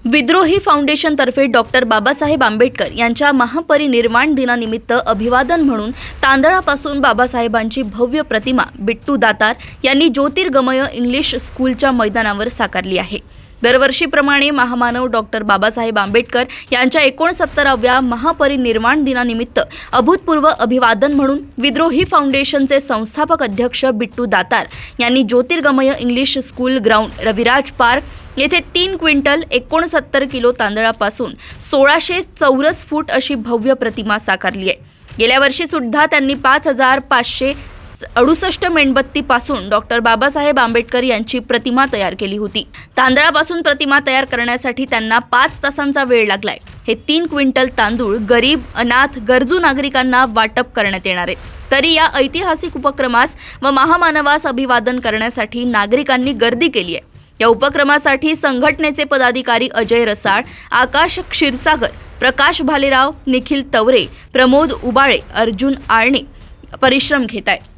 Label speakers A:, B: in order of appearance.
A: विद्रोही फाउंडेशनतर्फे डॉक्टर बाबासाहेब आंबेडकर यांच्या महापरिनिर्वाण दिनानिमित्त अभिवादन म्हणून तांदळापासून बाबासाहेबांची भव्य प्रतिमा बिट्टू दातार यांनी ज्योतिर्गमय इंग्लिश स्कूलच्या मैदानावर साकारली आहे। दरवर्षीप्रमाणे महामानव डॉक्टर बाबासाहेब आंबेडकर यांच्या 69व्या महापरिनिर्वाण दिनानिमित्त अभूतपूर्व अभिवादन म्हणून विद्रोही फाउंडेशनचे संस्थापक अध्यक्ष बिट्टू दातार यांनी Jyotirgamay English school ground Raviraj park येथे 3 क्विंटल 69 किलो तांदळापासून 1600 चौरस फूट अशी भव्य प्रतिमा साकारली आहे। गेल्या वर्षी सुद्धा त्यांनी 5568 मेणबत्तीपासून डॉक्टर बाबासाहेब आंबेडकर यांची प्रतिमा तयार केली होती। तांदळापासून प्रतिमा तयार करण्यासाठी त्यांना 5 तासांचा वेळ लागलाय। हे 3 क्विंटल तांदूळ गरीब, अनाथ, गरजू नागरिकांना वाटप करण्यात येणार आहे। तरी या ऐतिहासिक उपक्रमास व महामानवास अभिवादन करण्यासाठी नागरिकांनी गर्दी केली आहे। या उपक्रमासाठी संघटनेचे पदाधिकारी अजय रसाळ, आकाश क्षीरसागर, प्रकाश भालेराव, निखिल तवरे, प्रमोद उबाळे, अर्जुन आळणे परिश्रम घेत आहेत।